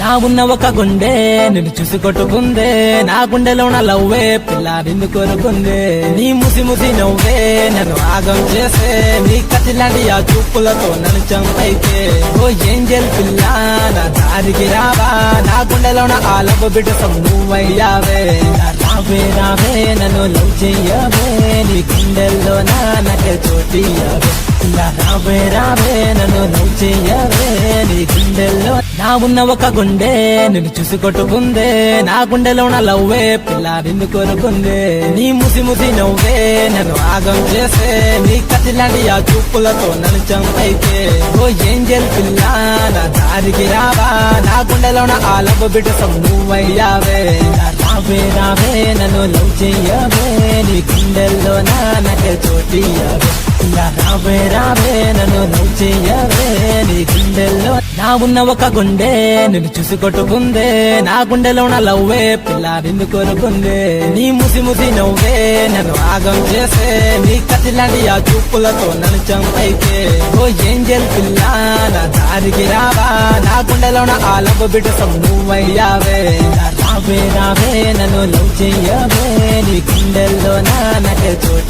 నా ఉన్న ఒక గుండె నిన్ను చూసి కొట్టుకుందే, నా గుండెలోన లవ్వే పిల్ల నిన్ను కోరుకుందే. నీ ముసి ముసి నవ్వే నన్ను ఆగం చేసే, నీ కత్తిలాంటి ఆ చూపులతో నన్ను చంపైతే. ఓ ఏంజెల్ పిల్ల నా దారికి రావా, నా గుండెలోన ఆ లవ్ బిడ్డ నువ్వయ్యావే. రావే రావే నన్ను లవ్ చెయ్యవే, నీ గుండెల్లో నాకే చోటియ్యవే. రావే రావే నన్ను లవ్ చెయ్యవే, నీ గుండెల్లో నా ఉన్న ఒక గుండె నిన్ను చూసి కొట్టుకుందే, నా గుండెలోన లవ్వే పిల్ల నిన్ను కోరుకుందే. నీ ముసి ముసి నవ్వే నన్ను ఆగం చేసే, నీ కత్తిలాంటి ఆ చూపులతో నన్ను చంపైతే. ఓ ఏంజెల్ పిల్ల నా దారికి రావా, నా గుండెలోన ఆ లవ్ బిడ్డ నువ్వయ్యావే. రావే రావే నన్ను లవ్ చెయ్యవే, నీ గుండెల్లో నాకే చోటియ్యవే. రావే రావే నన్ను లవ్ చెయ్యవే, నీ గుండెల్లో నా ఉన్న ఒక గుండె నిన్ను చూసి కొట్టుకుందే, నా గుండెలోన లవ్వే పిల్ల నిన్ను కోరుకుందే. నీ ముసి ముసి నవ్వే నన్ను ఆగం చేసే, నీ కత్తిలాంటి ఆ చూపులతో నన్ను చంపైతే. ఓ ఏంజెల్ పిల్ల నా దారికి రావా, నా గుండెలోన ఆ లవ్ బిడ్డ నువ్వయ్యావే. రావే రావే నన్ను లవ్ చెయ్యవే, నీ గుండెల్లో నాకే చోటి